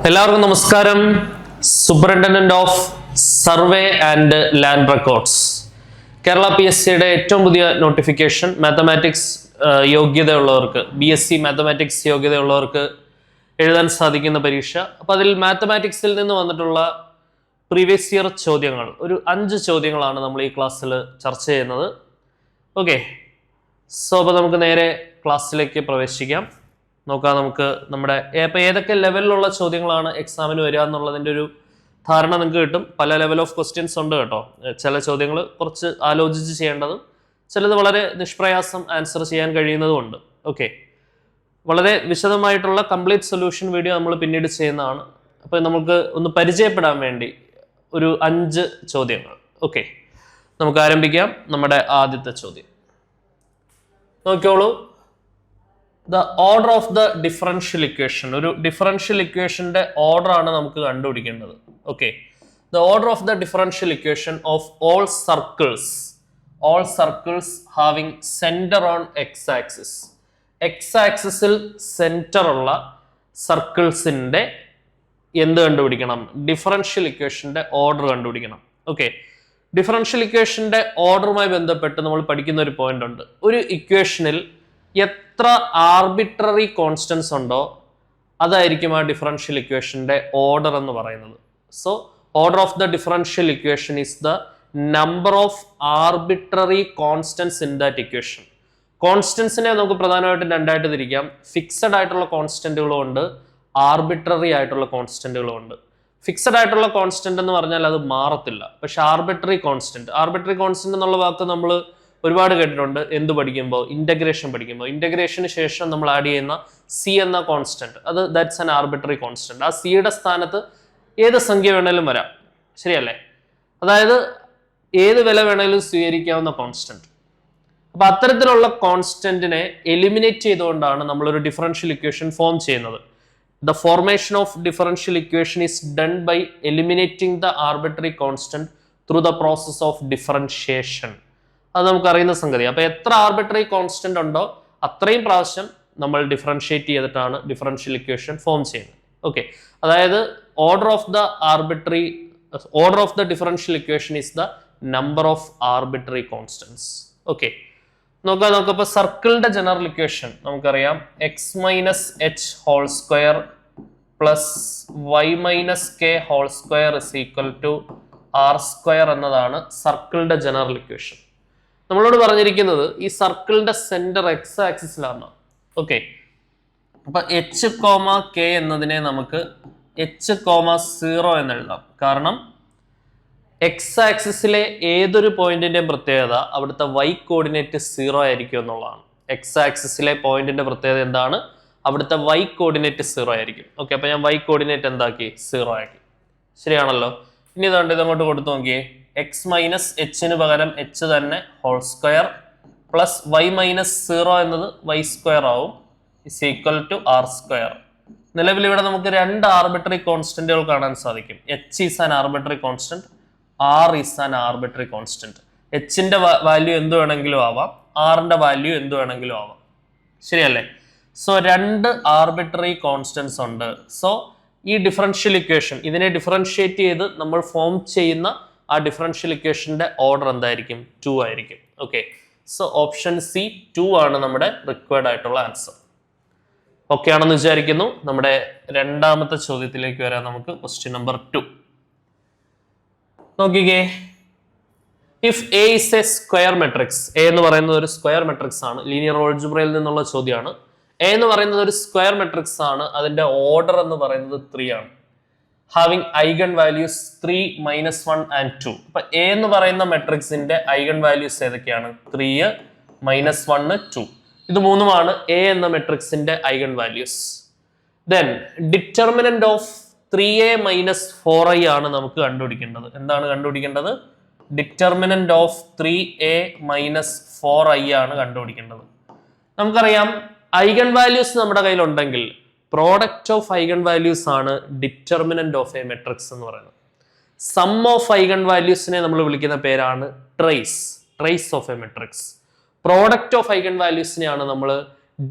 എല്ലാവർക്കും നമസ്കാരം. Superintendent of survey and land records Kerala PSCയുടെ ഏറ്റവും പുതിയ നോട്ടിഫിക്കേഷൻ. മാത്തമാറ്റിക്സ് യോഗ്യതയുള്ളവർക്ക്, BSc മാത്തമാറ്റിക്സ് യോഗ്യതയുള്ളവർക്ക് എഴുതാൻ സാധിക്കുന്ന പരീക്ഷ. അപ്പോൾ അതിൽ മാത്തമാറ്റിക്സിൽ നിന്ന് വന്നിട്ടുള്ള പ്രീവിയസ് ഇയർ ചോദ്യങ്ങൾ, ഒരു 5 ചോദ്യങ്ങളാണ് നമ്മൾ ഈ ക്ലാസ്സിൽ ചർച്ച ചെയ്യുന്നത്. ഓക്കെ, സോ അപ്പോൾ നമുക്ക് നേരെ ക്ലാസ്സിലേക്ക് പ്രവേശിക്കാം. നോക്കാം നമുക്ക് നമ്മുടെ ഇപ്പം ഏതൊക്കെ ലെവലിലുള്ള ചോദ്യങ്ങളാണ് എക്സാമിന് വരിക എന്നുള്ളതിൻ്റെ ഒരു ധാരണ നിങ്ങൾക്ക് കിട്ടും. പല ലെവൽ ഓഫ് ക്വസ്റ്റ്യൻസ് ഉണ്ട് കേട്ടോ. ചില ചോദ്യങ്ങൾ കുറച്ച് ആലോചിച്ച് ചെയ്യേണ്ടതും ചിലത് വളരെ നിഷ്പ്രയാസം ആൻസർ ചെയ്യാൻ കഴിയുന്നതുമുണ്ട്. ഓക്കെ, വളരെ വിശദമായിട്ടുള്ള കംപ്ലീറ്റ് സൊല്യൂഷൻ വീഡിയോ നമ്മൾ പിന്നീട് ചെയ്യുന്നതാണ്. അപ്പോൾ നമുക്ക് ഒന്ന് പരിചയപ്പെടാൻ വേണ്ടി ഒരു 5 ചോദ്യങ്ങൾ. ഓക്കെ, നമുക്ക് ആരംഭിക്കാം. നമ്മുടെ ആദ്യത്തെ ചോദ്യം നോക്കിയോളൂ. The order of the differential equation. ഒരു ഡിഫറൻഷ്യൽ ഇക്വേഷന്റെ ഓർഡർ ആണ് നമുക്ക് കണ്ടുപിടിക്കേണ്ടത്. Okay, the order of the differential equation of all circles having centre on X axis. X ആക്സിസിൽ സെന്റർ ഉള്ള സർക്കിൾസിന്റെ എന്ത് കണ്ടുപിടിക്കണം? ഡിഫറൻഷ്യൽ ഇക്വേഷന്റെ ഓർഡർ കണ്ടുപിടിക്കണം. ഓക്കെ, ഡിഫറൻഷ്യൽ ഇക്വേഷന്റെ ഓർഡറുമായി ബന്ധപ്പെട്ട് നമ്മൾ പഠിക്കുന്ന ഒരു പോയിന്റ് ഉണ്ട്. ഒരു ഇക്വേഷനിൽ എത്ര ആർബിട്രറി കോൺസ്റ്റൻസ് ഉണ്ടോ അതായിരിക്കും ആ ഡിഫറൻഷ്യൽ ഇക്വേഷന്റെ ഓർഡർ എന്ന് പറയുന്നത്. So order of the differential equation is the number of arbitrary constants in that equation. കോൺസ്റ്റൻസിനെ നമുക്ക് പ്രധാനമായിട്ടും രണ്ടായിട്ട് തിരിക്കാം. ഫിക്സഡ് ആയിട്ടുള്ള കോൺസ്റ്റന്റുകളും ഉണ്ട്, ആർബിട്രറി ആയിട്ടുള്ള കോൺസ്റ്റന്റുകളും ഉണ്ട്. ഫിക്സഡ് ആയിട്ടുള്ള കോൺസ്റ്റന്റ് എന്ന് പറഞ്ഞാൽ അത് മാറത്തില്ല. പക്ഷെ ആർബിട്രറി കോൺസ്റ്റന്റ് എന്നുള്ള വാക്ക് നമ്മൾ ഒരുപാട് കേട്ടിട്ടുണ്ട്. എന്ത് പഠിക്കുമ്പോൾ? ഇന്റഗ്രേഷൻ പഠിക്കുമ്പോൾ. ഇന്റഗ്രേഷന് ശേഷം നമ്മൾ ആഡ് ചെയ്യുന്ന സി എന്ന കോൺസ്റ്റന്റ്, അത് ദാറ്റ്സ് ആൻ ആർബിട്രറി കോൺസ്റ്റന്റ്. ആ സിയുടെ സ്ഥാനത്ത് ഏത് സംഖ്യ വേണേലും വരാം, ശരിയല്ലേ? അതായത് ഏത് വില വേണേലും സ്വീകരിക്കാവുന്ന കോൺസ്റ്റന്റ്. അപ്പൊ അത്തരത്തിലുള്ള കോൺസ്റ്റന്റിനെ എലിമിനേറ്റ് ചെയ്തുകൊണ്ടാണ് നമ്മളൊരു ഡിഫറൻഷ്യൽ ഇക്വേഷൻ ഫോം ചെയ്യുന്നത്. The formation of differential equation is done by eliminating the arbitrary constant through the process of differentiation. അത് നമുക്ക് അറിയുന്ന സംഗതി. അപ്പൊ എത്ര ആർബിട്രറി കോൺസ്റ്റന്റ് ഉണ്ടോ അത്രയും പ്രാവശ്യം നമ്മൾ ഡിഫറൻഷിയേറ്റ് ചെയ്തിട്ടാണ് ഡിഫറൻഷ്യൽ ഇക്വേഷൻ ഫോം ചെയ്യുന്നത്. ഓക്കെ, അതായത് order of the differential equation is the number of arbitrary constants. Okay, നോക്കാം. സർക്കിളിന്റെ ജനറൽ ഇക്വേഷൻ നമുക്കറിയാം. X minus H whole square plus Y minus K whole square is equal to R square എന്നതാണ് സർക്കിളിന്റെ general equation. നമ്മളോട് പറഞ്ഞിരിക്കുന്നത് ഈ സർക്കിളിന്റെ centre X ആക്സിസിലാണ്. ഓക്കെ, അപ്പൊ എച്ച് കോമ കെ എന്നതിനെ നമുക്ക് എച്ച് കോമ 0 എന്ന് എഴുതാം. കാരണം എക്സ് ആക്സിസിലെ ഏതൊരു പോയിന്റിന്റെയും പ്രത്യേകത അവിടുത്തെ വൈ കോർഡിനേറ്റ് 0 ആയിരിക്കും എന്നുള്ളതാണ്. എക്സ് ആക്സിസിലെ പോയിന്റിന്റെ പ്രത്യേകത എന്താണ്? അവിടുത്തെ വൈ കോർഡിനേറ്റ് 0 ആയിരിക്കും. ഓക്കെ, അപ്പൊ ഞാൻ വൈ കോർഡിനേറ്റ് എന്താക്കി? 0 ആക്കി. ശരിയാണല്ലോ. ഇനി ഇതങ്ങോട്ട് കൊടുത്തു നോക്കിയേ. എക്സ് മൈനസ് എച്ചിന് പകരം എച്ച് തന്നെ whole square plus Y minus 0 എന്നത് വൈ സ്ക്വയർ ആവും is equal to R square. നിലവിൽ ഇവിടെ നമുക്ക് 2 ആർബിട്രറി കോൺസ്റ്റന്റുകൾ കാണാൻ സാധിക്കും. H is an arbitrary constant, r is an arbitrary constant. എച്ചിന്റെ വാല്യൂ എന്ത് വേണമെങ്കിലും ആവാം, ആറിന്റെ വാല്യൂ എന്ത് വേണമെങ്കിലും ആവാം, ശരിയല്ലേ? സോ 2 ആർബിട്രറി കോൺസ്റ്റന്റ്സ് ഉണ്ട്. സോ ഈ ഡിഫറൻഷ്യൽ ഇക്വേഷൻ, ഇതിനെ ഡിഫറൻഷിയേറ്റ് ചെയ്ത് നമ്മൾ ഫോം ചെയ്യുന്ന ആ ഡിഫറൻഷ്യൽ ഇക്വേഷന്റെ ഓർഡർ എന്തായിരിക്കും? 2 ആയിരിക്കും. ഓക്കെ, സോ ഓപ്ഷൻ സി 2 ആണ് നമ്മുടെ റിക്വയർഡ് ആയിട്ടുള്ള ആൻസർ. ഓക്കെ ആണെന്ന് വിചാരിക്കുന്നു. നമ്മുടെ രണ്ടാമത്തെ ചോദ്യത്തിലേക്ക് വരാം നമുക്ക്. ക്വസ്റ്റ്യൻ നമ്പർ 2 നോക്കിക്കേ. If A is A square matrix, A എന്ന് പറയുന്നത് ഒരു സ്ക്വയർ മെട്രിക്സ് ആണ്. ലീനിയർ ഓൾജിബ്രയിൽ നിന്നുള്ള ചോദ്യമാണ്. എ എന്ന് പറയുന്നത് ഒരു സ്ക്വയർ മെട്രിക്സ് ആണ്. അതിന്റെ ഓർഡർ എന്ന് പറയുന്നത് 3 ആണ്. Having eigen values 3, -1 and 2. അപ്പൊ എ എന്ന് പറയുന്ന മെട്രിക്സിന്റെ ഐഗൺ വാല്യൂസ് ഏതൊക്കെയാണ്? 3, -1, 2. ഇത് മൂന്നുമാണ് എ എന്ന മെട്രിക്സിന്റെ eigen values. Then determinant of 3a - 4i ആണ് നമുക്ക് കണ്ടുപിടിക്കേണ്ടത്. എന്താണ് കണ്ടുപിടിക്കേണ്ടത്? ഡിറ്റർമിനന്റ് ഓഫ് 3a - 4i ആണ് കണ്ടുപിടിക്കേണ്ടത്. നമുക്കറിയാം ഐഗൺ വാല്യൂസ് നമ്മുടെ കയ്യിൽ ഉണ്ടെങ്കിൽ പ്രോഡക്റ്റ് ഓഫ് ഐഗൺ വാല്യൂസ് ആണ് ഡിറ്റർമിനന്റ് ഓഫ് എ മെട്രിക്സ് എന്ന് പറയുന്നത്. സം ഓഫ് ഐഗൺ വാല്യൂസിനെ നമ്മൾ വിളിക്കുന്ന പേരാണ് trace of A matrix. Product of eigen വാല്യൂസിനെയാണ് നമ്മൾ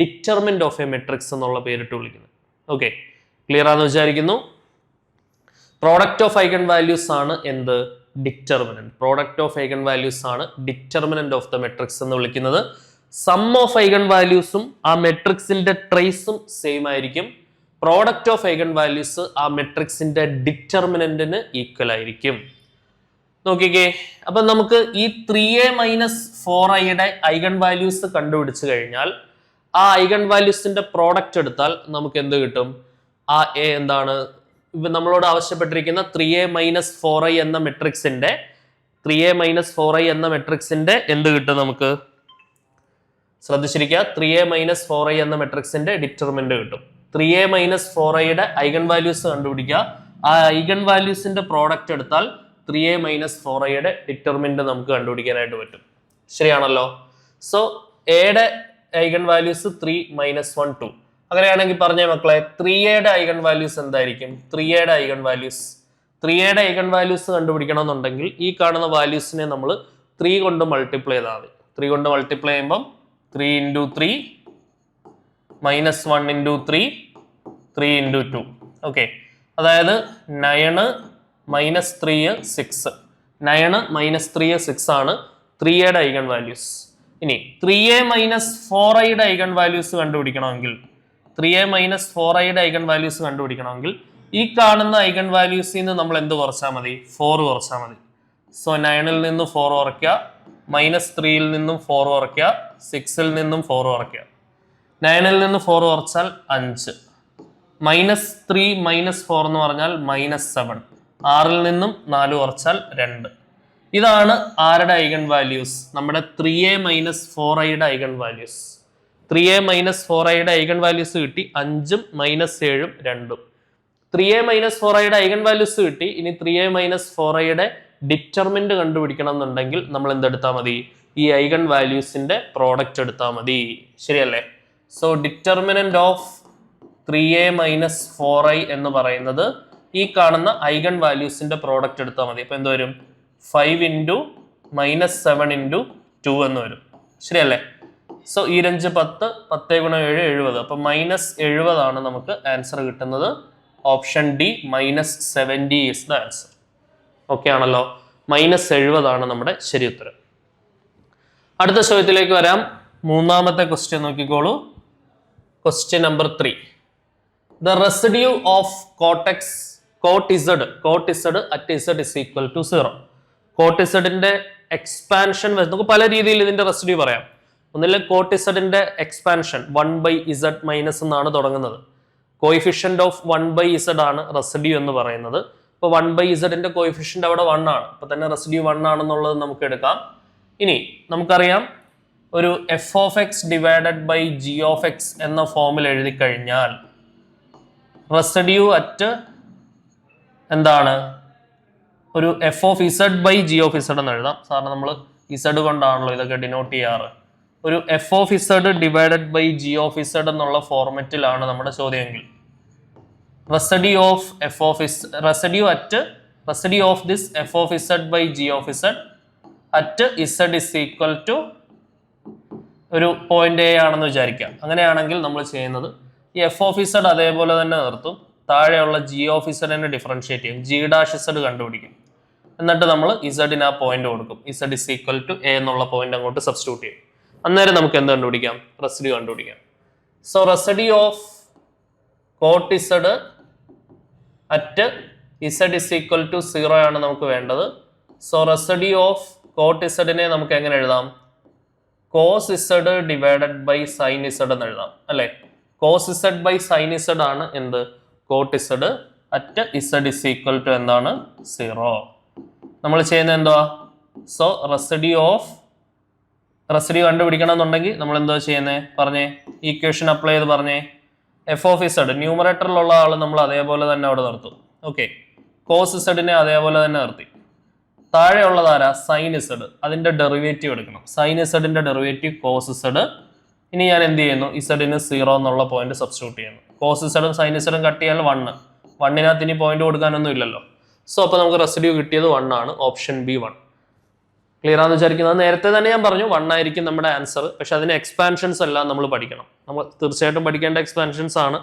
ഡിറ്റർമിനന്റ് ഓഫ് എ മെട്രിക്സ് എന്നുള്ള പേരിട്ട് വിളിക്കുന്നത്. ഓക്കെ, ക്ലിയർ ആണെന്ന് വിചാരിക്കുന്നു. പ്രോഡക്റ്റ് ഓഫ് ഐഗൺ വാല്യൂസ് ആണ് എന്ത്? Determinant. Product of eigen values ആണ് ഡിറ്റർമിനന്റ് ഓഫ് ദ മെട്രിക്സ് എന്ന് വിളിക്കുന്നത്. സം ഓഫ് ഐഗൺ വാല്യൂസും ആ മെട്രിക്സിന്റെ ട്രേസും സെയിം ആയിരിക്കും. പ്രോഡക്റ്റ് ഓഫ് ഐഗൺ വാല്യൂസ് ആ മെട്രിക്സിന്റെ ഡിറ്റർമിനന്റിന് ഈക്വൽ ആയിരിക്കും. നോക്കിക്കേ, അപ്പൊ നമുക്ക് ഈ 3a-4iയുടെ ഐഗൺ വാല്യൂസ് കണ്ടുപിടിച്ചു കഴിഞ്ഞാൽ ആ ഐഗൺ വാല്യൂസിന്റെ പ്രോഡക്റ്റ് എടുത്താൽ നമുക്ക് എന്ത് കിട്ടും? ആ എ എന്താണ് നമ്മളോട് ആവശ്യപ്പെട്ടിരിക്കുന്ന 3a-4i എന്ന മെട്രിക്സിന്റെ 3a-4i എന്ന മെട്രിക്സിന്റെ എന്ത് കിട്ടും നമുക്ക്? ശ്രദ്ധിച്ചിരിക്കുക, 3a-4i എന്ന മെട്രിക്സിന്റെ ഡിറ്റർമിനന്റ് കിട്ടും. 3a-4iയുടെ ഐഗൺ വാല്യൂസ് കണ്ടുപിടിക്കുക. ആ ഐഗൺ വാല്യൂസിന്റെ പ്രോഡക്റ്റ് എടുത്താൽ 3a-4iയുടെ ഡിറ്റർമിനന്റ് നമുക്ക് കണ്ടുപിടിക്കാനായിട്ട് പറ്റും. ശരിയാണല്ലോ? സോ എയുടെ ഐഗൺ വാല്യൂസ് 3 - 1 2. അങ്ങനെയാണെങ്കിൽ പറഞ്ഞേ മക്കളെ, 3a-യുടെ ഐഗൺ വാല്യൂസ് എന്തായിരിക്കും? 3a-യുടെ ഐഗൺ വാല്യൂസ് കണ്ടുപിടിക്കണമെന്നുണ്ടെങ്കിൽ ഈ കാണുന്ന വാല്യൂസിനെ നമ്മൾ 3 കൊണ്ട് മൾട്ടിപ്ലൈ ചെയ്താൽ മതി. 3 കൊണ്ട് മൾട്ടിപ്ലൈ ചെയ്യുമ്പം 3 × 3 -1 × 3 3 × 2. ഓക്കെ, അതായത് 9 - 3 6. 9 - 3 6 ആണ് 3a-യുടെ ഐഗൺ വാല്യൂസ്. ഇനി 3a-4iയുടെ ഐഗൺ വാല്യൂസ് കണ്ടുപിടിക്കണമെങ്കിൽ ഈ കാണുന്ന ഐഗൺ വാല്യൂസിൽ നിന്ന് നമ്മൾ എന്ത് കുറച്ചാൽ മതി? 4 കുറച്ചാൽ മതി. സോ 9ൽ നിന്ന് 4 കുറയ്ക്കുക, -3ൽ നിന്നും 4 കുറയ്ക്കുക, 6ൽ നിന്നും 4 കുറയ്ക്കുക. 9ൽ നിന്ന് 4 കുറച്ചാൽ 5, -3 - 4 എന്ന് പറഞ്ഞാൽ -7. 6ൽ നിന്നും 4 കുറച്ചാൽ 2. ഇതാണ് ആരുടെ ഐഗൺ വാല്യൂസ്? നമ്മുടെ 3a-4iയുടെ ഐഗൺ വാല്യൂസ്. 3a-4iയുടെ ഐഗൺ വാല്യൂസ് കിട്ടി. 5ഉം -7ഉം 2ഉം. 3a-4iയുടെ ഐഗൺ വാല്യൂസ് കിട്ടി. ഇനി 3a-4iയുടെ ഡിറ്റർമിനന്റ് കണ്ടുപിടിക്കണം എന്നുണ്ടെങ്കിൽ നമ്മൾ എന്തെടുത്താൽ മതി? ഈ ഐഗൺ വാല്യൂസിന്റെ പ്രോഡക്റ്റ് എടുത്താൽ മതി. ശരിയല്ലേ? സോ ഡിറ്റർമിനന്റ് ഓഫ് 3a-4i എന്ന് പറയുന്നത് ഈ കാണുന്ന ഐഗൺ വാല്യൂസിന്റെ പ്രോഡക്റ്റ് എടുത്താൽ മതി. അപ്പൊ എന്ത് വരും? 5 × -7 × 2 എന്ന് വരും. ശരിയല്ലേ? സോ 2 × 10 10 × 7 70. അപ്പൊ -70 ആണ് നമുക്ക് ആൻസർ കിട്ടുന്നത്. Option D -70 is the answer. Okay ആണല്ലോ? -70 ആണ് നമ്മുടെ ശരി ഉത്തരം. അടുത്ത ചോദ്യത്തിലേക്ക് വരാം. മൂന്നാമത്തെ ക്വസ്റ്റ്യൻ നോക്കിക്കോളൂ. Question number 3. The residue of cot z at z is equal to 0. Cot z-ന്റെ expansion നമുക്ക് പല രീതിയിൽ ഇതിന്റെ റെസിഡ്യൂ പറയാം. ഒന്നിലെ cot z-ന്റെ എക്സ്പാൻഷൻ 1/z മൈനസ് എന്നാണ് തുടങ്ങുന്നത്. കോയിഫിഷ്യന്റ് ഓഫ് 1/z ആണ് റെസിഡ്യൂ എന്ന് പറയുന്നത്. ഇപ്പൊ 1/z-ന്റെ കോയിഫിഷ്യന്റ് അവിടെ 1 ആണ്. അപ്പൊ തന്നെ റെസിഡ്യൂ 1 ആണെന്നുള്ളത് നമുക്ക് എടുക്കാം. ഇനി നമുക്കറിയാം, ഒരു f(x) / g(x) എന്ന ഫോമിൽ എഴുതി കഴിഞ്ഞാൽ റെസിഡ്യൂ അറ്റ് എന്താണ്? ഒരു f(z/g(z) എന്ന് എഴുതാം. സാറിന് നമ്മൾ z കൊണ്ടാണല്ലോ ഇതൊക്കെ ഡിനോട്ട് ചെയ്യാറ്. ഒരു f(z) / g(z) എന്നുള്ള ഫോർമാറ്റിലാണ് നമ്മുടെ ചോദ്യമെങ്കിൽ residue of this f(z/g(z) at z is equal to ഒരു പോയിന്റ് a ആണെന്ന് വിചാരിക്കാം. അങ്ങനെയാണെങ്കിൽ നമ്മൾ ചെയ്യുന്നത് ഈ f(z) അതേപോലെ തന്നെ നിർത്തും. താഴെയുള്ള g(z)നെ ഡിഫറൻഷിയേറ്റ് ചെയ്യും. g'(z) കണ്ടുപിടിക്കും. എന്നിട്ട് നമ്മൾ z-ന് ആ പോയിന്റ് കൊടുക്കും. z is equal to a എന്നുള്ള പോയിന്റ് അങ്ങോട്ട് സബ്സ്റ്റിറ്റ്യൂട്ട് ചെയ്യും. അന്നേരം നമുക്ക് എന്ത് കണ്ടുപിടിക്കാം? റെസിഡ്യൂ കണ്ടുപിടിക്കാം. So residue of cot z at z is equal to 0 ആണ് നമുക്ക് വേണ്ടത്. സോ റെസിഡ്യൂ ഓഫ് cot z-നെ നമുക്ക് എങ്ങനെ എഴുതാം? cos z / sin z എന്ന് എഴുതാം അല്ലെ? cos z/sin z ആണ് എന്ത്? cot z at z is equal to എന്താണ്? 0. നമ്മൾ ചെയ്യുന്നത് എന്തുവാ? സോ റെസിഡ്യൂ കണ്ടുപിടിക്കണം എന്നുണ്ടെങ്കിൽ നമ്മൾ എന്താ ചെയ്യുന്നത്? പറഞ്ഞേ, ഈക്വേഷൻ അപ്ലൈ ചെയ്ത് പറഞ്ഞേ. f(z) ന്യൂമറേറ്ററിലുള്ള ആൾ നമ്മൾ അതേപോലെ തന്നെ അവിടെ നിർത്തും. ഓക്കെ, cos z-നെ അതേപോലെ തന്നെ നിർത്തി. താഴെയുള്ളത് ആരാ? sin z. അതിന്റെ ഡെറിവേറ്റീവ് എടുക്കണം. sin z-ന്റെ ഡെറിവേറ്റീവ് cos z. ഇനി ഞാൻ എന്ത് ചെയ്യുന്നു? z-ന് 0 എന്നുള്ള പോയിന്റ് സബ്സ്റ്റിറ്റ്യൂട്ട് ചെയ്യുന്നു. cos z-ഉം sin z-ഉം കട്ട് ചെയ്യാൻ 1. 1-നകത്ത് ഇനി പോയിന്റ് കൊടുക്കാനൊന്നും ഇല്ലല്ലോ. സോ അപ്പൊ നമുക്ക് റെസിഡ്യൂ കിട്ടിയത് 1 ആണ്. Option B 1. ക്ലിയർ ആണെന്ന് വിചാരിക്കുന്നത്. നേരത്തെ തന്നെ ഞാൻ പറഞ്ഞു 1 ആയിരിക്കും നമ്മുടെ ആൻസർ. പക്ഷെ അതിന് എക്സ്പാൻഷൻസ് എല്ലാം നമ്മൾ പഠിക്കണം. നമ്മൾ തീർച്ചയായിട്ടും പഠിക്കേണ്ട എക്സ്പാൻഷൻസ് ആണ്.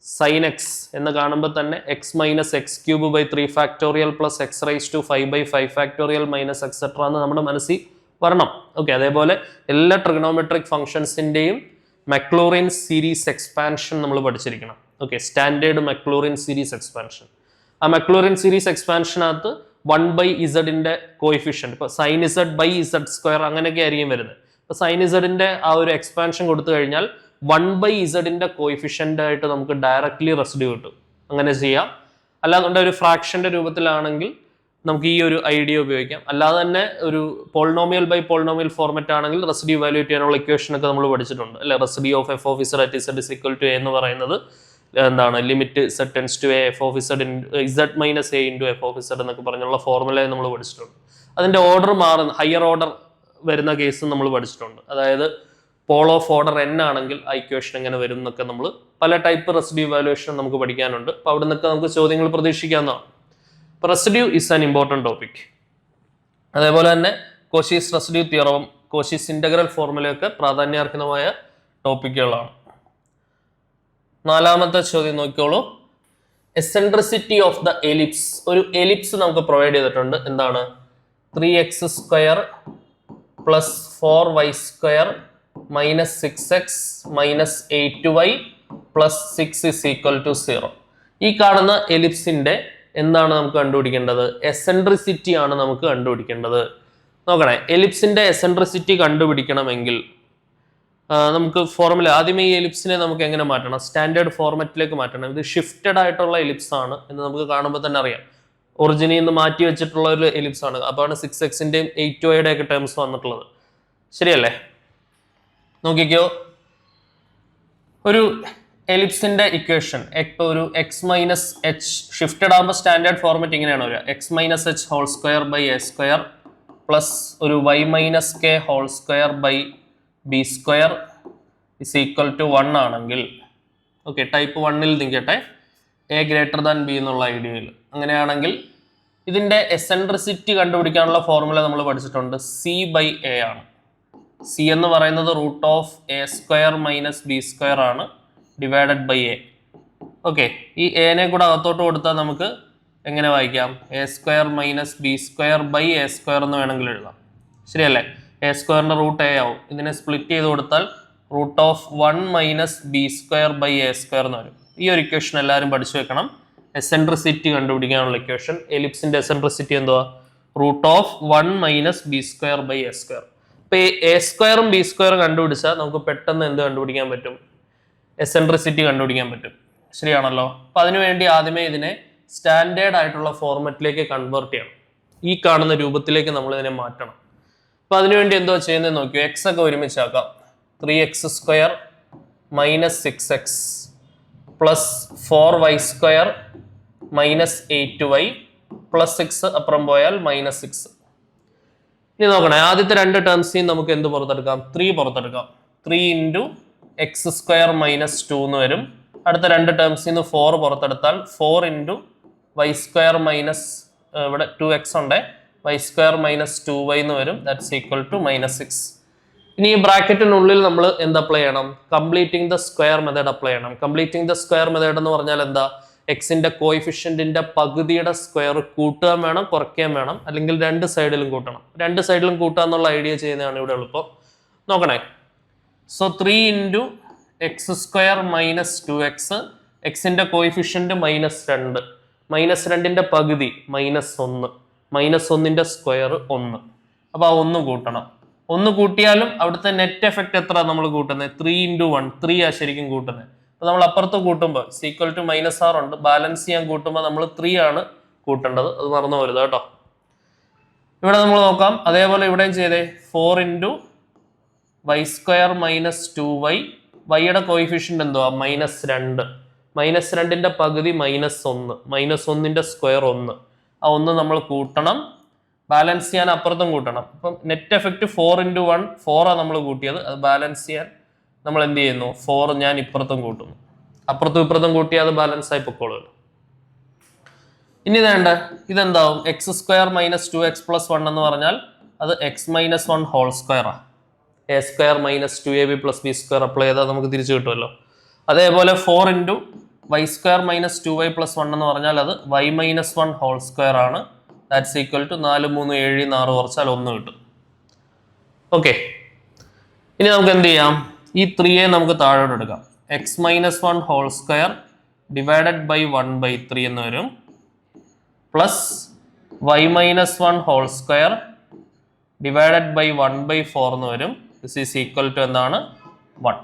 സൈൻ എക്സ് എന്ന് കാണുമ്പോൾ തന്നെ X minus X cube by 3 factorial plus X raise to 5 by 5 factorial minus etcetera എന്ന് നമ്മുടെ മനസ്സിൽ വരണം. ഓക്കെ, അതേപോലെ എല്ലാ ട്രിഗണോമെട്രിക് ഫംഗ്ഷൻസിന്റെയും മക്ലോറിൻ സീരീസ് എക്സ്പാൻഷൻ നമ്മൾ പഠിച്ചിരിക്കണം. Okay, standard Maclaurin series expansion. ആ മക്ലോറിൻ സീരീസ് എക്സ്പാൻഷനകത്ത് 1 ബൈ ഇസഡിന്റെ കോയിഫിഷ്യന്റ്, ഇപ്പൊ sine Z by Z square അങ്ങനെയൊക്കെ ആയിരിക്കും വരുന്നത്. ഇപ്പൊ സൈൻ ഇസഡിന്റെ ആ ഒരു എക്സ്പാൻഷൻ കൊടുത്തു കഴിഞ്ഞാൽ 1 ബൈ ഇസഡിന്റെ കോയിഫിഷ്യന്റ് ആയിട്ട് നമുക്ക് ഡയറക്ട്ലി റെസിഡ്യൂ കിട്ടും. അങ്ങനെ ചെയ്യാം. അല്ലാതെ ഒരു ഫ്രാക്ഷന്റെ രൂപത്തിലാണെങ്കിൽ നമുക്ക് ഈ ഒരു ഐഡിയ ഉപയോഗിക്കാം. അല്ലാതെ തന്നെ ഒരു പോളിനോമിയൽ ബൈ പോളിനോമിയൽ ഫോർമാറ്റ് ആണെങ്കിൽ റെസിഡ്യൂ വാല്യൂറ്റ് ചെയ്യാനുള്ള ഇക്വേഷൻ ഒക്കെ നമ്മൾ പഠിച്ചിട്ടുണ്ട് അല്ലെ. Residue of F of Z at Z is equal to A എന്ന് പറയുന്നത് എന്താണ്, limit Z tends to A F of Z Z minus A into F of Z എന്നൊക്കെ പറഞ്ഞുള്ള ഫോർമുലയെ നമ്മൾ പഠിച്ചിട്ടുണ്ട്. അതിന്റെ ഓർഡർ മാറുന്ന ഹയർ ഓർഡർ വരുന്ന കേസും നമ്മൾ പഠിച്ചിട്ടുണ്ട്. അതായത് പോൾ ഓഫ് ഓർഡർ n ആണെങ്കിൽ ആ ഇക്വേഷൻ എങ്ങനെ വരും എന്നൊക്കെ നമ്മൾ പല ടൈപ്പ് റെസിഡ്യൂ വാല്യൂഷൻ നമുക്ക് പഠിക്കാനുണ്ട്. അപ്പോൾ അവിടെ നിന്നൊക്കെ നമുക്ക് ചോദ്യങ്ങൾ പ്രതീക്ഷിക്കാവുന്നതാണ്. അപ്പോൾ residue is an important topic. അതേപോലെ തന്നെ കോഷീസ് റെസിഡ്യൂ തിയറവും കോഷീസ് ഇന്റഗ്രൽ ഫോർമുലയൊക്കെ പ്രാധാന്യാർഹമായ ടോപ്പിക്കുകളാണ്. നാലാമത്തെ ചോദ്യം നോക്കിയോളൂ. Eccentricity of the ellipse. ഒരു എലിപ്സ് നമുക്ക് പ്രൊവൈഡ് ചെയ്തിട്ടുണ്ട്. എന്താണ്? 3x square plus 4y square minus 6x minus 8y plus 6 is equal to 0. ഈ കാണുന്ന എലിപ്സിന്റെ എന്താണ് നമുക്ക് കണ്ടുപിടിക്കേണ്ടത്? എസെൻട്രിസിറ്റി ആണ് നമുക്ക് കണ്ടുപിടിക്കേണ്ടത്. നോക്കണേ, എലിപ്സിന്റെ എസെൻട്രിസിറ്റി കണ്ടുപിടിക്കണമെങ്കിൽ നമുക്ക് ഫോർമുല ആദ്യമേ ഈ എലിപ്സിനെ നമുക്ക് എങ്ങനെ മാറ്റണം? സ്റ്റാൻഡേർഡ് ഫോർമാറ്റിലേക്ക് മാറ്റണം. ഇത് ഷിഫ്റ്റഡ് ആയിട്ടുള്ള എലിപ്സ് ആണ് എന്ന് നമുക്ക് കാണുമ്പോൾ തന്നെ അറിയാം. ഒറിജിനിൽ നിന്ന് മാറ്റി വെച്ചിട്ടുള്ള ഒരു എലിപ്സ് ആണ്. അപ്പോഴാണ് 6xന്റെയും 8y ഒക്കെ ടേംസ് വന്നിട്ടുള്ളത്. ശരിയല്ലേ? നോക്കിക്കോ, ഒരു എലിപ്സിന്റെ ഇക്വേഷൻ ഇപ്പോൾ ഒരു എക്സ് മൈനസ് എച്ച് ഷിഫ്റ്റഡ് ആകുമ്പോൾ സ്റ്റാൻഡേർഡ് ഫോർമാറ്റ് ഇങ്ങനെയാണ് വരിക. X minus H whole square by A square plus ഒരു y minus K whole square by b square is equal to 1 ആണെങ്കിൽ, ഓക്കെ, ടൈപ്പ് 1ൽ നിൽക്കട്ടെ, എ ഗ്രേറ്റർ ദാൻ ബി എന്നുള്ള ഐഡിയയിൽ. അങ്ങനെയാണെങ്കിൽ ഇതിന്റെ എസെൻട്രിസിറ്റി കണ്ടുപിടിക്കാനുള്ള ഫോർമുല നമ്മൾ പഠിച്ചിട്ടുണ്ട്. സി ബൈ എ ആണ്. സി എന്ന് പറയുന്നത് root of A square minus B square ആണ് ഡിവൈഡഡ് ബൈ എ. ഓക്കെ, ഈ എനെ കൂടെ അകത്തോട്ട് കൊടുത്താൽ നമുക്ക് എങ്ങനെ വായിക്കാം? A square minus B square by A square എന്ന് വേണമെങ്കിൽ എഴുതാം. ശരിയല്ലേ? എ സ്ക്വയറിന്റെ റൂട്ട് എ ആവും. ഇതിനെ സ്പ്ലിറ്റ് ചെയ്ത് കൊടുത്താൽ root of 1 minus B square by A square എന്ന് വരും. ഈ ഒരു ഇക്വേഷൻ എല്ലാവരും പഠിച്ചു വെക്കണം. എസെൻട്രിസിറ്റി കണ്ടുപിടിക്കാനുള്ള ഇക്വേഷൻ. എലിപ്സിന്റെ എസെൻട്രിസിറ്റി എന്തുവാ? Root of 1 minus B square by A square. ഇപ്പൊ എ സ്ക്വയറും ബി സ്ക്വയറും കണ്ടുപിടിച്ചാൽ നമുക്ക് പെട്ടെന്ന് എന്ത് കണ്ടുപിടിക്കാൻ പറ്റും? എസെൻട്രിസിറ്റി കണ്ടുപിടിക്കാൻ പറ്റും. ശരിയാണല്ലോ? അപ്പൊ അതിനുവേണ്ടി ആദ്യമേ ഇതിനെ സ്റ്റാൻഡേർഡ് ആയിട്ടുള്ള ഫോർമാറ്റിലേക്ക് കൺവേർട്ട് ചെയ്യണം. ഈ കാണുന്ന രൂപത്തിലേക്ക് നമ്മൾ ഇതിനെ മാറ്റണം. അപ്പൊ അതിനുവേണ്ടി എന്തോ ചെയ്യുന്നത് നോക്കിയോ. എക്സ് ഒക്കെ ഒരുമിച്ചാക്കാം. 3x square minus 6x plus 4y square minus 8y plus 6 അപ്പുറം പോയാൽ മൈനസ് 6. ഇനി നോക്കണേ, ആദ്യത്തെ രണ്ട് ടേംസിൽ നമുക്ക് എന്ത് പുറത്തെടുക്കാം? 3 പുറത്തെടുക്കാം. 3 ഇൻറ്റു എക്സ് സ്ക്വയർ മൈനസ് 2 എന്ന് വരും. അടുത്ത രണ്ട് ടേംസിൽ നിന്ന് 4 പുറത്തെടുത്താൽ 4 ഇൻറ്റു വൈ സ്ക്വയർ മൈനസ് ഇവിടെ 2x ഉണ്ട്, വൈ സ്ക്വയർ മൈനസ് 2y എന്ന് വരും. That's equal to minus 6. ഇനി ഈ ബ്രാക്കറ്റിനുള്ളിൽ നമ്മൾ എന്ത് അപ്ലൈ ചെയ്യണം? Completing the square method apply ചെയ്യണം. കംപ്ലീറ്റിംഗ് ദ സ്ക്വയർ മെത്തേഡ് എന്ന് പറഞ്ഞാൽ എന്താ? എക്സിന്റെ കോയിഫിഷ്യന്റിന്റെ പകുതിയുടെ സ്ക്വയർ കൂട്ടുകയും വേണം, കുറയ്ക്കുകയും വേണം, അല്ലെങ്കിൽ രണ്ട് സൈഡിലും കൂട്ടണം. രണ്ട് സൈഡിലും കൂട്ടുക എന്നുള്ള ഐഡിയ ചെയ്യുന്നതാണ് ഇവിടെ എളുപ്പം. നോക്കണേ, so 3 into x square minus 2x, എക്സിന്റെ കോയിഫിഷ്യന്റ് -2, -2ന്റെ പകുതി -1, -1ന്റെ സ്ക്വയർ 1. അപ്പൊ ആ 1 കൂട്ടണം. 1 കൂട്ടിയാലും അവിടുത്തെ നെറ്റ് എഫക്ട് എത്ര നമ്മൾ കൂട്ടുന്നത്? 3 ഇൻറ്റു 1, 3 ആ ശരിക്കും കൂട്ടുന്നത്. അപ്പൊ നമ്മൾ അപ്പുറത്ത് കൂട്ടുമ്പോൾ സീക്വൽ ടു -r ഉണ്ട്, ബാലൻസ് ചെയ്യാൻ കൂട്ടുമ്പോൾ നമ്മൾ 3 ആണ് കൂട്ടേണ്ടത്. അത് മറന്നു പോരുത് കേട്ടോ. ഇവിടെ നമ്മൾ നോക്കാം. അതേപോലെ ഇവിടെയും ചെയ്തേ. 4 into y square minus 2y, വൈയുടെ കോയിഫിഷ്യന്റ് എന്തുവാ? -2. -2ന്റെ പകുതി -1, -1ന്റെ സ്ക്വയർ 1. ആ 1 നമ്മൾ കൂട്ടണം. ബാലൻസ് ചെയ്യാൻ അപ്പുറത്തും കൂട്ടണം. അപ്പം നെറ്റ് എഫക്ട് 4 ഇൻറ്റു 1, 4 ആണ് നമ്മൾ കൂട്ടിയത്. അത് ബാലൻസ് ചെയ്യാൻ നമ്മൾ എന്ത് ചെയ്യുന്നു? 4 ഞാൻ ഇപ്പുറത്തും കൂട്ടുന്നു. അപ്പുറത്തും ഇപ്പുറത്തും കൂട്ടിയാൽ അത് ബാലൻസ് ആയി പൊക്കോളൂല്ലോ. ഇനി വേണ്ട ഇതെന്താവും? X square minus 2x plus 1 എന്ന് പറഞ്ഞാൽ അത് എക്സ് മൈനസ് 1 ഹോൾ സ്ക്വയർ ആണ്. A square minus 2ab plus b square apply ചെയ്താൽ നമുക്ക് തിരിച്ചു കിട്ടുമല്ലോ. അതേപോലെ 4 into y square minus 2y plus 1 എന്ന് പറഞ്ഞാൽ അത് y മൈനസ് 1 ഹോൾ സ്ക്വയർ ആണ്. ദാറ്റ്സ് ഈക്വൽ ടു 4 3 7 6 കുറച്ചാൽ 1 കിട്ടും. ഓക്കെ, ഇനി നമുക്ക് എന്ത് ചെയ്യാം, ഈ 3യെ നമുക്ക് താഴോട്ട് എടുക്കാം. X minus 1 whole square divided by 1/3 എന്ന് വരും, plus y minus 1 whole square divided by 1/4 എന്ന് വരും. ദിസ് ഈസ് ഈക്വൽ ടു എന്താണ്, 1.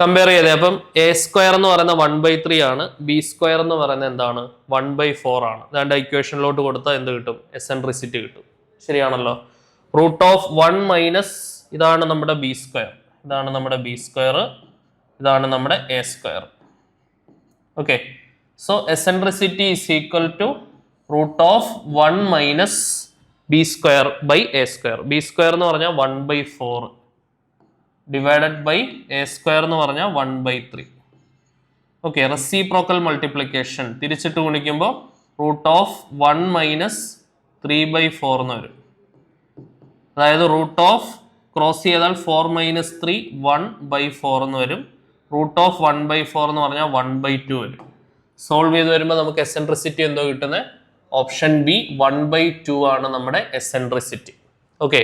കമ്പയർ ചെയ്തേ, അപ്പം എ സ്ക്വയർ എന്ന് പറയുന്നത് 1/3 ആണ്, ബി സ്ക്വയർ എന്ന് പറയുന്നത് എന്താണ്, 1/4 ആണ്. അതാണ്ട് ഇക്വേഷനിലോട്ട് കൊടുത്താൽ എന്ത് കിട്ടും, എസെൻട്രിസിറ്റി കിട്ടും. ശരിയാണല്ലോ. റൂട്ട് ഓഫ് 1 മൈനസ് ഇതാണ് നമ്മുടെ ബി സ്ക്വയർ, ഇതാണ് നമ്മുടെ ബി സ്ക്വയർ, ഇതാണ് നമ്മുടെ a square. Okay, so eccentricity is equal to root of 1 minus B square by A square. B square എന്ന് പറഞ്ഞാൽ 1/4 ഡിവൈഡഡ് ബൈ എ സ്ക്വയർ എന്ന് പറഞ്ഞാൽ 1/3. ഓക്കെ, റെസിപ്രോക്കൽ മൾട്ടിപ്ലിക്കേഷൻ തിരിച്ചിട്ട് ഗുണിക്കുമ്പോൾ റൂട്ട് ഓഫ് 1 മൈനസ് 3/4 എന്ന് വരും. അതായത് റൂട്ട് ഓഫ് ക്രോസ് ചെയ്താൽ 4 മൈനസ് 3 1/4 എന്ന് വരും. റൂട്ട് ഓഫ് 1/4 എന്ന് പറഞ്ഞാൽ 1/2 വരും. സോൾവ് ചെയ്ത് വരുമ്പോൾ നമുക്ക് എസെൻട്രിസിറ്റി എന്തോ കിട്ടുന്നത്, ഓപ്ഷൻ ബി 1/2 ആണ് നമ്മുടെ എസെൻട്രിസിറ്റി. ഓക്കെ,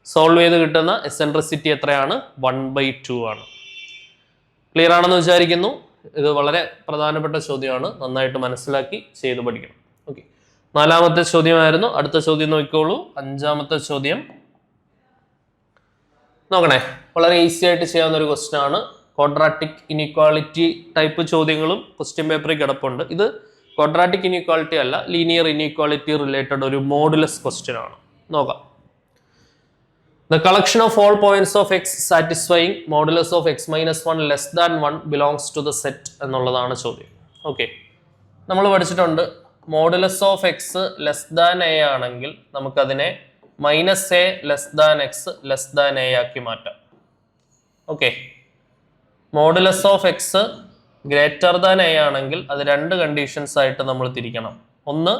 സോൾവ് ചെയ്ത് കിട്ടുന്ന എസെൻട്രിസിറ്റി എത്രയാണ്, 1/2 ആണ്. ക്ലിയർ ആണെന്ന് വിചാരിക്കുന്നു. ഇത് വളരെ പ്രധാനപ്പെട്ട ചോദ്യമാണ്, നന്നായിട്ട് മനസ്സിലാക്കി ചെയ്ത് പഠിക്കണം. ഓക്കെ, 4ാമത്തെ ചോദ്യമായിരുന്നു. അടുത്ത ചോദ്യം നോക്കിക്കോളൂ. 5ാമത്തെ ചോദ്യം നോക്കണേ, വളരെ ഈസി ആയിട്ട് ചെയ്യാവുന്ന ഒരു ക്വസ്റ്റ്യൻ ആണ്. ക്വാഡ്രാറ്റിക് ഇനീക്വാളിറ്റി ടൈപ്പ് ചോദ്യങ്ങളും ക്വസ്റ്റ്യൻ പേപ്പറിൽ കിടപ്പുണ്ട്. ഇത് ക്വാഡ്രാറ്റിക് ഇനീക്വാളിറ്റി അല്ല, ലീനിയർ ഇനീക്വാളിറ്റി റിലേറ്റഡ് ഒരു മോഡുലസ് ക്വസ്റ്റ്യൻ ആണ്. നോക്കാം. The collection of all points of x satisfying modulus of x minus 1 less than 1 belongs to the set എന്നുള്ളതാണ് ചോദ്യം. ഓക്കെ, നമ്മൾ പഠിച്ചിട്ടുണ്ട് modulus of X less than A ആണെങ്കിൽ നമുക്കതിനെ minus A less than X less than A ആക്കി മാറ്റാം. Okay, modulus of X greater than A ആണെങ്കിൽ അത് 2 കണ്ടീഷൻസ് ആയിട്ട് നമ്മൾ തിരിക്കണം. ഒന്ന്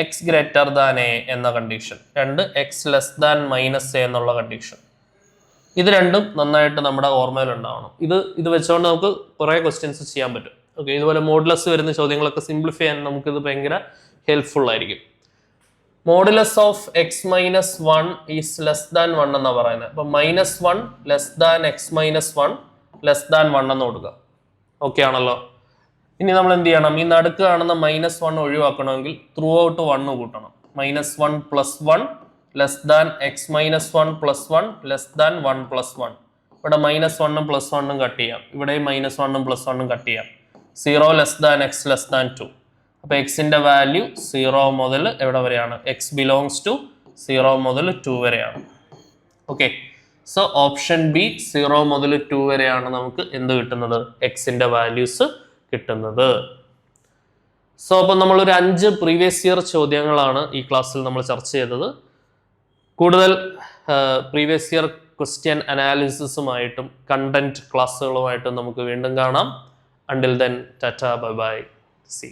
എക്സ് ഗ്രേറ്റർ ദാൻ എ എന്ന condition, 2 X less than minus A എന്നുള്ള കണ്ടീഷൻ. ഇത് രണ്ടും നന്നായിട്ട് നമ്മുടെ ഓർമ്മയിൽ ഉണ്ടാവണം. ഇത് വെച്ചുകൊണ്ട് നമുക്ക് കുറേ ക്വസ്റ്റ്യൻസ് ചെയ്യാൻ പറ്റും. ഓക്കെ, ഇതുപോലെ മോഡുലസ് വരുന്ന ചോദ്യങ്ങളൊക്കെ സിംപ്ലിഫൈ ചെയ്യാൻ നമുക്കിത് ഭയങ്കര ഹെൽപ്ഫുൾ ആയിരിക്കും. Modulus of X minus 1 is less than 1 എന്നാണ് പറയുന്നത്. അപ്പം -1 less than X minus 1 less than 1 എന്ന് കൊടുക്കുക. ഓക്കെ ആണല്ലോ. ഇനി നമ്മൾ എന്ത് ചെയ്യണം, ഈ നടുക്ക് കാണുന്ന -1 ഒഴിവാക്കണമെങ്കിൽ ത്രൂ ഔട്ട് 1 കൂട്ടണം. -1 + 1 less than X minus 1 + 1 less than 1 + 1. ഇവിടെ -1 + 1 കട്ട് ചെയ്യാം, ഇവിടെ -1 + 1 കട്ട് ചെയ്യാം. 0 less than X less than 2. അപ്പോൾ എക്സിന്റെ വാല്യൂ 0 മുതൽ എവിടെ വരെയാണ്, എക്സ് ബിലോങ്സ് ടു 0 മുതൽ 2 വരെയാണ്. ഓക്കെ, സോ ഓപ്ഷൻ ബി 0 മുതൽ 2 വരെയാണ് നമുക്ക് എന്ത് കിട്ടുന്നത്, എക്സിന്റെ വാല്യൂസ് കിട്ടുന്നത്. സോ അപ്പം നമ്മളൊരു 5 പ്രീവിയസ് ഇയർ ചോദ്യങ്ങളാണ് ഈ ക്ലാസ്സിൽ നമ്മൾ ചർച്ച ചെയ്തത്. കൂടുതൽ പ്രീവിയസ് ഇയർ ക്വസ്റ്റ്യൻ അനാലിസിസുമായിട്ടും കണ്ടന്റ് ക്ലാസ്സുകളുമായിട്ടും നമുക്ക് വീണ്ടും കാണാം. Until then Tata bye bye, C.